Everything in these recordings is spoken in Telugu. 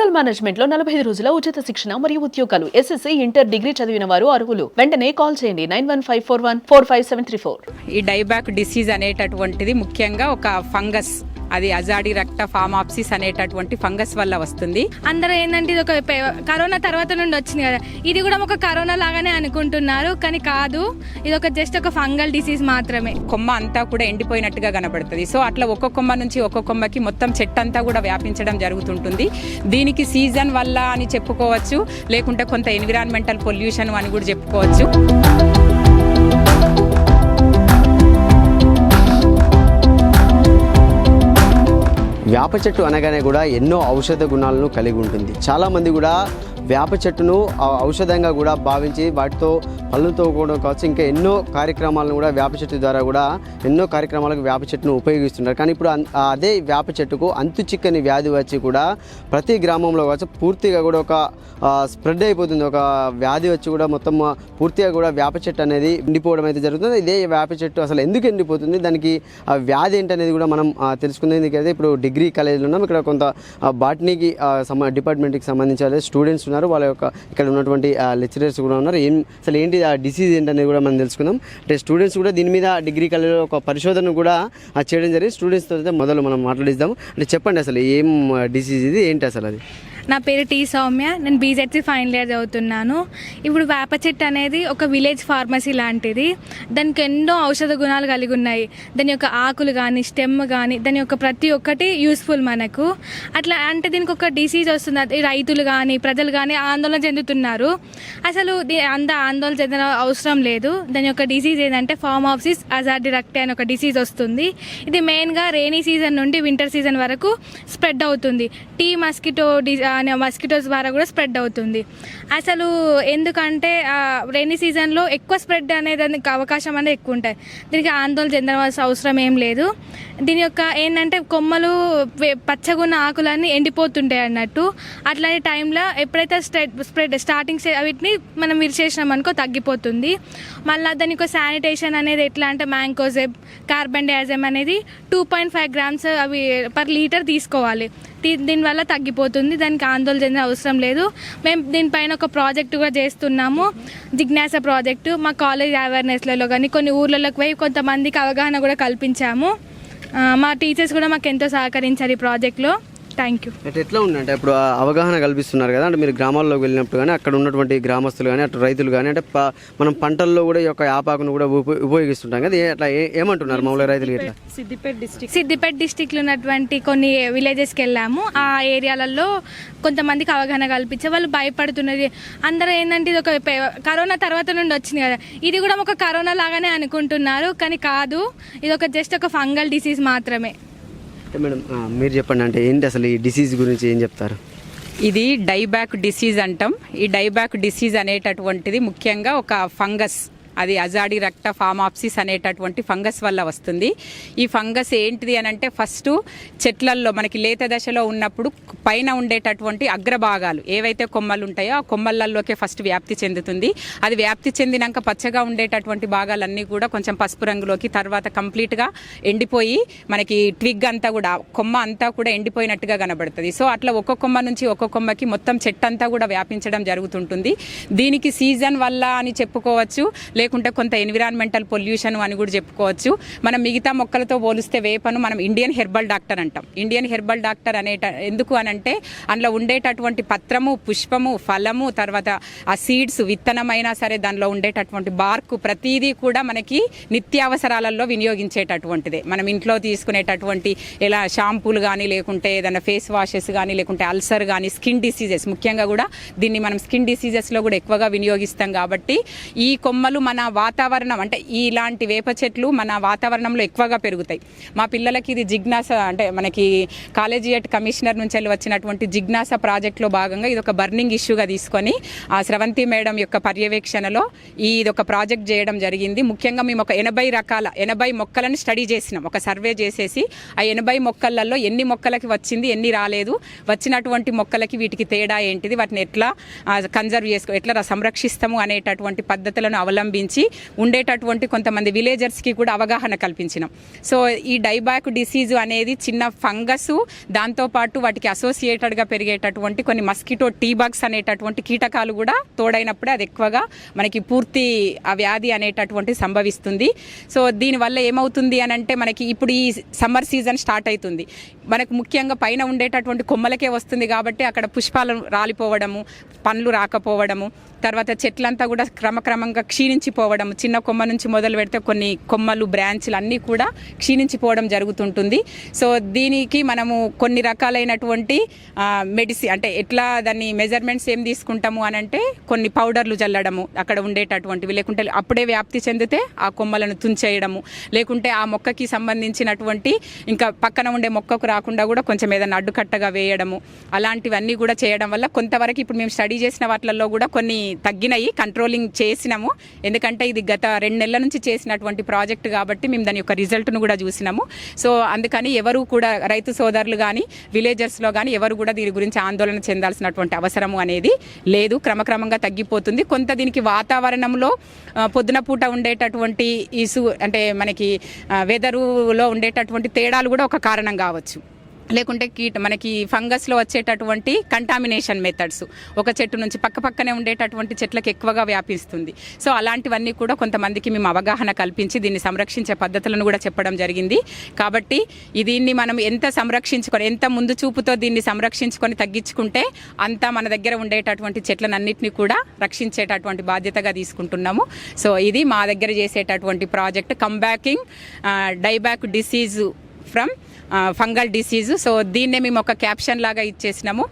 హోటల్ మేనేజ్మెంట్ లో 45 రోజుల ఉచిత శిక్షణ మరియు ఉద్యోగాలు. SSC ఇంటర్ డిగ్రీ చదివిన వారు అర్హులు. వెంటనే కాల్ చేయండి 9154145734. ఈ డైబ్యాక్ డిసీజ్ అనేటటువంటిది ముఖ్యంగా ఒక ఫంగస్, అది అజాడి రక్త ఫామాప్సిస్ అనేటటువంటి ఫంగస్ వల్ల వస్తుంది. అందరూ ఏంటంటే ఇది ఒక కరోనా తర్వాత నుండి వచ్చింది కదా, ఇది కూడా ఒక కరోనా లాగానే అనుకుంటున్నారు, కానీ కాదు, ఇది ఒక జస్ట్ ఒక ఫంగల్ డిసీజ్ మాత్రమే. కొమ్మ అంతా కూడా ఎండిపోయినట్టుగా కనబడుతుంది. సో అట్లా ఒక్కొక్క కొమ్మ నుంచి ఒక్కొక్క కొమ్మకి మొత్తం చెట్టు అంతా కూడా వ్యాపించడం జరుగుతుంటుంది. దీనికి సీజన్ వల్ల అని చెప్పుకోవచ్చు, లేకుంటే కొంత ఎన్విరాన్మెంటల్ పొల్యూషన్ అని కూడా చెప్పుకోవచ్చు. వేప చెట్టు అనగానే కూడా ఎన్నో ఔషధ గుణాలను కలిగి ఉంటుంది. చాలామంది కూడా వేప చెట్టును ఔషధంగా కూడా భావించి వాటితో పళ్ళు తోకోవడం కావచ్చు, ఇంకా ఎన్నో కార్యక్రమాలను కూడా వేప చెట్టు ద్వారా కూడా ఎన్నో కార్యక్రమాలకు వేప చెట్టును ఉపయోగిస్తున్నారు. కానీ ఇప్పుడు అదే వేప చెట్టుకు అంతు చిక్కని వ్యాధి వచ్చి కూడా ప్రతి గ్రామంలో కావచ్చు పూర్తిగా కూడా ఒక స్ప్రెడ్ అయిపోతుంది. ఒక వ్యాధి వచ్చి కూడా మొత్తం పూర్తిగా కూడా వేప చెట్టు అనేది ఎండిపోవడం అయితే జరుగుతుంది. ఇదే వేప చెట్టు అసలు ఎందుకు ఎండిపోతుంది, దానికి ఆ వ్యాధి ఏంటనేది కూడా మనం తెలుసుకుంది. ఎందుకైతే ఇప్పుడు డిగ్రీ కాలేజీలో ఉన్నాం, ఇక్కడ కొంత బాటనీకి డిపార్ట్మెంట్కి సంబంధించిన స్టూడెంట్స్ ఉన్నారు, వాళ్ళ యొక్క ఇక్కడ ఉన్నటువంటి లెక్చరర్స్ కూడా ఉన్నారు. అసలు ఏంటి ఆ డిసీజ్ ఏంటనేది కూడా మనం తెలుసుకుందాం. అంటే స్టూడెంట్స్ కూడా దీని మీద డిగ్రీ కాలేజీలో ఒక పరిశోధన కూడా చేయడం జరిగింది. స్టూడెంట్స్తో అయితే మొదలు మనం మాట్లాడిద్దాం. అంటే చెప్పండి అసలు ఏం డిసీజ్ ఇది, ఏంటి అసలు అది? నా పేరు టీ సౌమ్య, నేను BZC ఫైనల్ ఇయర్ చదువుతున్నాను. ఇప్పుడు వేప చెట్టు అనేది ఒక విలేజ్ ఫార్మసీ లాంటిది. దానికి ఎన్నో ఔషధ గుణాలు కలిగి ఉన్నాయి. దాని యొక్క ఆకులు కానీ స్టెమ్ కానీ దాని యొక్క ప్రతి ఒక్కటి యూస్ఫుల్ మనకు. అట్లా అంటే దీనికి ఒక డిసీజ్ వస్తుంది, రైతులు కానీ ప్రజలు కానీ ఆందోళన చెందుతున్నారు. అసలు అంత ఆందోళన చెందిన అవసరం లేదు. దాని యొక్క డిసీజ్ ఏంటంటే ఫామాప్సిస్ అజాడి రక్తే అనే ఒక డిసీజ్ వస్తుంది. ఇది మెయిన్గా రెయినీ సీజన్ నుండి వింటర్ సీజన్ వరకు స్ప్రెడ్ అవుతుంది. టీ మస్కిటో అనే మస్కిటోస్ ద్వారా కూడా స్ప్రెడ్ అవుతుంది. అసలు ఎందుకంటే రెయినీ సీజన్లో ఎక్కువ స్ప్రెడ్ అనేది అవకాశం అనేది ఎక్కువ ఉంటాయి. దీనికి ఆందోళన చెందవలసిన అవసరం ఏం లేదు. దీని యొక్క ఏంటంటే కొమ్మలు పచ్చగున్న ఆకులన్నీ ఎండిపోతుంటాయి అన్నట్టు. అట్లాంటి టైంలో ఎప్పుడైతే స్ప్రెడ్ స్టార్టింగ్ వీటిని మనం విరిచేసినాం అనుకో తగ్గిపోతుంది. మళ్ళీ దాని యొక్క శానిటేషన్ అనేది ఎట్లా అంటే మ్యాంకోజెబ్ కార్బన్ డయాక్సైడ్ అనేది 2.5 grams అవి పర్ లీటర్ తీసుకోవాలి. దీనివల్ల తగ్గిపోతుంది. దానికి ఆందోళన చెందిన అవసరం లేదు. మేము దీనిపైన ఒక ప్రాజెక్టు కూడా చేస్తున్నాము, జిజ్ఞాస ప్రాజెక్టు. మా కాలేజ్ అవేర్నెస్లలో కానీ కొన్ని ఊర్లలోకి పోయి కొంతమందికి అవగాహన కూడా కల్పించాము. మా టీచర్స్ కూడా మాకు ఎంతో సహకరించారు ఈ ప్రాజెక్ట్లో. Thank you. అంటే ఎట్లా ఉందంటే ఇప్పుడు అవగాహన కల్పిస్తున్నారు కదా, అంటే మీరు గ్రామాల్లోకి వెళ్ళినప్పుడు కానీ అక్కడ ఉన్నటువంటి గ్రామస్తులు కానీ అటు రైతులు కానీ అంటే మనం పంటల్లో కూడా ఈ యొక్క యాపాకును కూడా ఉపయోగిస్తుంటాం కదా, అట్లా ఏమంటున్నారు మామూలుగా రైతులు? ఇట్లా సిద్దిపేట డిస్టిక్లో ఉన్నటువంటి కొన్ని విలేజెస్కి వెళ్ళాము. ఆ ఏరియాలలో కొంతమందికి అవగాహన కల్పించే వాళ్ళు భయపడుతున్నది. అందరూ ఏంటంటే ఇది ఒక కరోనా తర్వాత నుండి వచ్చింది కదా, ఇది కూడా ఒక కరోనా లాగానే అనుకుంటున్నారు, కానీ కాదు, ఇది ఒక జస్ట్ ఒక ఫంగల్ డిసీజ్ మాత్రమే. మేడం మీరు చెప్పండి, అంటే ఏంటి అసలు ఈ డిసీజ్ గురించి ఏం చెప్తారు? ఇది డైబ్యాక్ డిసీజ్ అంటాం. ఈ డైబ్యాక్ డిసీజ్ అనేటటువంటిది ముఖ్యంగా ఒక ఫంగస్, అది అజాడి రక్త ఫామాప్సిస్ అనేటటువంటి ఫంగస్ వల్ల వస్తుంది. ఈ ఫంగస్ ఏంటిది అని అంటే ఫస్ట్ చెట్లల్లో మనకి లేత దశలో ఉన్నప్పుడు పైన ఉండేటటువంటి అగ్రభాగాలు ఏవైతే కొమ్మలు ఉంటాయో ఆ కొమ్మలలోకే ఫస్ట్ వ్యాప్తి చెందుతుంది. అది వ్యాప్తి చెందినాక పచ్చగా ఉండేటటువంటి భాగాలన్నీ కూడా కొంచెం పసుపు రంగులోకి, తర్వాత కంప్లీట్గా ఎండిపోయి మనకి ట్విగ్ అంతా కూడా కొమ్మ అంతా కూడా ఎండిపోయినట్టుగా కనబడుతుంది. సో అట్లా ఒక్కొక్క కొమ్మ నుంచి ఒక్కొక్క కొమ్మకి మొత్తం చెట్టు అంతా కూడా వ్యాపించడం జరుగుతుంటుంది. దీనికి సీజన్ వల్ల అని చెప్పుకోవచ్చు, లేకుంటే కొంత ఎన్విరాన్మెంటల్ పొల్యూషన్ అని కూడా చెప్పుకోవచ్చు. మనం మిగతా మొక్కలతో పోలిస్తే వేపను మనం ఇండియన్ హెర్బల్ డాక్టర్ అంటాం. ఇండియన్ హెర్బల్ డాక్టర్ ఎందుకు అనంటే అందులో ఉండేటటువంటి పత్రము, పుష్పము, ఫలము, తర్వాత ఆ సీడ్స్ విత్తనమైనా సరే దానిలో ఉండేటటువంటి బార్కు ప్రతిదీ కూడా మనకి నిత్యావసరాలలో వినియోగించేటటువంటిదే. మనం ఇంట్లో తీసుకునేటటువంటి ఎలా షాంపూలు కానీ, లేకుంటే ఏదైనా ఫేస్ వాషెస్ కానీ, లేకుంటే అల్సర్ కానీ, స్కిన్ డిసీజెస్, ముఖ్యంగా కూడా దీన్ని మనం స్కిన్ డిసీజెస్లో కూడా ఎక్కువగా వినియోగిస్తాం. కాబట్టి ఈ కొమ్మలు మన వాతావరణం అంటే ఇలాంటి వేప చెట్లు మన వాతావరణంలో ఎక్కువగా పెరుగుతాయి. మా పిల్లలకి ఇది జిజ్ఞాస అంటే మనకి కాలేజియేట్ కమిషనర్ నుంచి వచ్చినటువంటి జిజ్ఞాస ప్రాజెక్ట్లో భాగంగా ఇది ఒక బర్నింగ్ ఇష్యూగా తీసుకొని ఆ స్రవంతి మేడం యొక్క పర్యవేక్షణలో ఇది ఒక ప్రాజెక్ట్ చేయడం జరిగింది. ముఖ్యంగా మేము ఒక 80 మొక్కలను స్టడీ చేసినాం. ఒక సర్వే చేసేసి ఆ 80 మొక్కలలో ఎన్ని మొక్కలకి వచ్చింది, ఎన్ని రాలేదు, వచ్చినటువంటి మొక్కలకి వీటికి తేడా ఏంటిది, వాటిని ఎట్లా కన్జర్వ్ ఎట్లా సంరక్షిస్తాము అనేటటువంటి పద్ధతులను అవలంబించి గురించి ఉండేటటువంటి కొంతమంది విలేజర్స్కి కూడా అవగాహన కల్పించినాం. సో ఈ డైబ్యాక్ డిసీజ్ అనేది చిన్న ఫంగస్, దాంతోపాటు వాటికి అసోసియేటెడ్గా పెరిగేటటువంటి కొన్ని మస్కిటో టీబగ్స్ అనేటటువంటి కీటకాలు కూడా తోడైనప్పుడే అది ఎక్కువగా మనకి పూర్తి ఆ వ్యాధి అనేటటువంటి సంభవిస్తుంది. సో దీనివల్ల ఏమవుతుంది అని అంటే మనకి ఇప్పుడు ఈ సమ్మర్ సీజన్ స్టార్ట్ అవుతుంది, మనకు ముఖ్యంగా పైన ఉండేటటువంటి కొమ్మలకే వస్తుంది కాబట్టి అక్కడ పుష్పాలు రాలిపోవడము, పండ్లు రాకపోవడము, తర్వాత చెట్లంతా కూడా క్రమక్రమంగా క్షీణించిపోవడం, చిన్న కొమ్మ నుంచి మొదలు పెడితే కొన్ని కొమ్మలు బ్రాంచ్లు అన్నీ కూడా క్షీణించిపోవడం జరుగుతుంటుంది. సో దీనికి మనము కొన్ని రకాలైనటువంటి మెడిసిన్ అంటే ఎట్లా దాన్ని మెజర్మెంట్స్ ఏం తీసుకుంటాము అని అంటే కొన్ని పౌడర్లు చల్లడము అక్కడ ఉండేటటువంటివి, లేకుంటే అప్పుడే వ్యాప్తి చెందితే ఆ కొమ్మలను తుంచేయడము, లేకుంటే ఆ మొక్కకి సంబంధించినటువంటి ఇంకా పక్కన ఉండే మొక్కకు రాకుండా కూడా కొంచెం ఏదైనా అడ్డుకట్టగా వేయడము, అలాంటివన్నీ కూడా చేయడం వల్ల కొంతవరకు ఇప్పుడు మేము స్టడీ చేసిన వాటిల్లో కూడా కొన్ని తగ్గినాయి, కంట్రోలింగ్ చేసినాము. ఎందుకంటే ఇది గత 2 నెలల నుంచి చేసినటువంటి ప్రాజెక్ట్ కాబట్టి మేము దాని యొక్క రిజల్ట్ను కూడా చూసినాము. సో అందుకని ఎవరు కూడా రైతు సోదరులు కానీ విలేజర్స్లో కానీ ఎవరు కూడా దీని గురించి ఆందోళన చెందాల్సినటువంటి అవసరము అనేది లేదు, క్రమక్రమంగా తగ్గిపోతుంది. కొంత దీనికి వాతావరణంలో పొద్దున పూట ఉండేటటువంటి అంటే మనకి వెదరులో ఉండేటటువంటి తేడాలు కూడా ఒక కారణం కావచ్చు, లేకుంటే మనకి ఫంగస్లో వచ్చేటటువంటి కంటామినేషన్ మెథడ్స్, ఒక చెట్టు నుంచి పక్కనే ఉండేటటువంటి చెట్లకు ఎక్కువగా వ్యాపిస్తుంది. సో అలాంటివన్నీ కూడా కొంతమందికి మేము అవగాహన కల్పించి దీన్ని సంరక్షించే పద్ధతులను కూడా చెప్పడం జరిగింది. కాబట్టి దీన్ని మనం ఎంత సంరక్షించుకొని, ఎంత ముందు చూపుతో దీన్ని సంరక్షించుకొని తగ్గించుకుంటే అంత మన దగ్గర ఉండేటటువంటి చెట్లనన్నింటినీ కూడా రక్షించేటటువంటి బాధ్యతగా తీసుకుంటున్నాము. సో ఇది మా దగ్గర చేసేటటువంటి project, combating dieback disease from fungal disease. So దీన్నే మేము ఒక క్యాప్షన్ లాగా ఇచ్చేసినాము,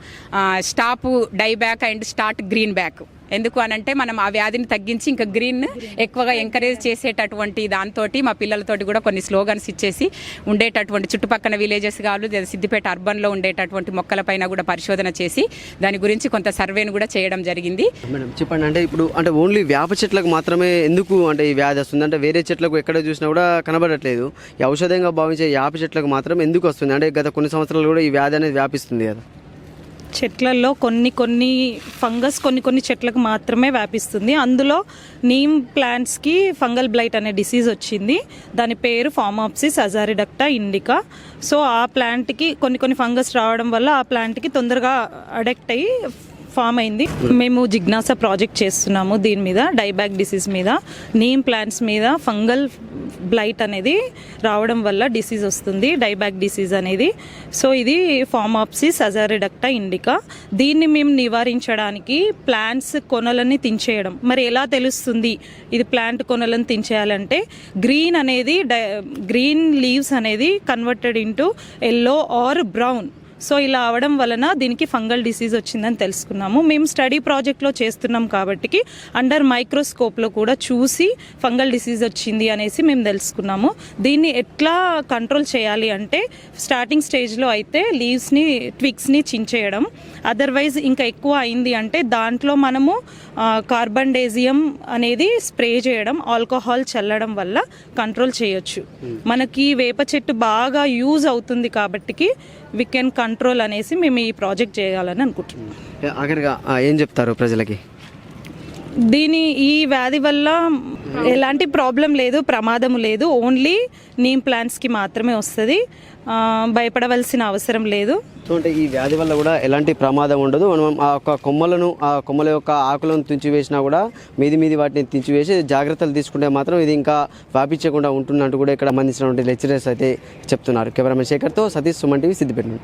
stop dieback and start green back. ఎందుకు అనంటే మనం ఆ వ్యాధిని తగ్గించి ఇంకా గ్రీన్ ఎక్కువగా ఎంకరేజ్ చేసేటటువంటి దాంతో మా పిల్లలతోటి కూడా కొన్ని స్లోగన్స్ ఇచ్చేసి ఉండేటటువంటి చుట్టుపక్కల విలేజెస్ కావాలి, సిద్దిపేట అర్బన్లో ఉండేటటువంటి మొక్కలపైన కూడా పరిశోధన చేసి దాని గురించి కొంత సర్వేను కూడా చేయడం జరిగింది. మేడం చెప్పండి, అంటే ఇప్పుడు అంటే ఓన్లీ వేప చెట్లకు మాత్రమే ఎందుకు అంటే ఈ వ్యాధి వస్తుంది? అంటే వేరే చెట్లకు ఎక్కడ చూసినా కూడా కనబడట్లేదు, ఈ ఔషధంగా భావించే వేప చెట్లకు మాత్రం ఎందుకు వస్తుంది? అంటే గత కొన్ని సంవత్సరాలు కూడా ఈ వ్యాధి అనేది వ్యాపిస్తుంది కదా. చెట్లలో కొన్ని ఫంగస్ కొన్ని చెట్లకు మాత్రమే వ్యాపిస్తుంది. అందులో నీమ్ ప్లాంట్స్కి ఫంగల్ బ్లైట్ అనే డిసీజ్ వచ్చింది, దాని పేరు ఫామాప్సిస్ అజారిడక్టా ఇండికా. సో ఆ ప్లాంట్కి కొన్ని ఫంగస్ రావడం వల్ల ఆ ప్లాంట్కి తొందరగా అడెక్ట్ అయ్యి ఫామ్ అయింది. మేము జిగ్నాసా ప్రాజెక్ట్ చేస్తున్నాము దీని మీద, డైబ్యాక్ డిసీజ్ మీద, నీమ్ ప్లాంట్స్ మీద ఫంగల్ బ్లైట్ అనేది రావడం వల్ల డిసీజ్ వస్తుంది, డైబ్యాక్ డిసీజ్ అనేది. సో ఇది ఫామాప్సిస్ అజారిడక్టా ఇండికా. దీన్ని మేము నివారించడానికి ప్లాంట్స్ కొనలని తించేయడం. మరి ఎలా తెలుస్తుంది ఇది ప్లాంట్ కొనలను తించేయాలంటే గ్రీన్ లీవ్స్ అనేది converted into yellow or brown. So ఇలా అవడం వలన దీనికి ఫంగల్ డిసీజ్ వచ్చిందని తెలుసుకున్నాము. మేము స్టడీ ప్రాజెక్ట్లో చేస్తున్నాం కాబట్టి అండర్ మైక్రోస్కోప్లో కూడా చూసి ఫంగల్ డిసీజ్ వచ్చింది అనేసి మేము తెలుసుకున్నాము. దీన్ని ఎట్లా కంట్రోల్ చేయాలి అంటే స్టార్టింగ్ స్టేజ్లో అయితే లీవ్స్ని ట్విగ్స్ని చించేయడం, అదర్వైజ్ ఇంకా ఎక్కువ అయింది అంటే దాంట్లో మనము కార్బండేజియం అనేది స్ప్రే చేయడం, ఆల్కహాల్ చల్లడం వల్ల కంట్రోల్ చేయొచ్చు. మనకి వేప చెట్టు బాగా యూజ్ అవుతుంది కాబట్టి వి కెన్ కంట్రోల్ అనేసి మేము ఈ ప్రాజెక్ట్ చేయాలని అనుకుంటున్నాం. ఆఖరిగా ఏం చెప్తారు ప్రజలకి? ఈ వ్యాధి వల్ల ఎలాంటి ప్రాబ్లం లేదు, ప్రమాదం లేదు, ఓన్లీ నీమ్ ప్లాంట్స్కి మాత్రమే వస్తుంది, భయపడవలసిన అవసరం లేదు. సో అంటే ఈ వ్యాధి వల్ల కూడా ఎలాంటి ప్రమాదం ఉండదు. మనం ఆ కొమ్మల యొక్క ఆకులను తుంచివేసినా కూడా మీది వాటిని తుంచివేసి జాగ్రత్తలు తీసుకుంటే మాత్రం ఇది ఇంకా వ్యాపించకుండా ఉంటున్నట్టు కూడా ఇక్కడ సంబంధించినటువంటి లెక్చరర్స్ అయితే చెప్తున్నారు. కెమెరామెన్ శేఖర్తో సతీష్, సుమన్ టీవీ, సిద్దిపేట.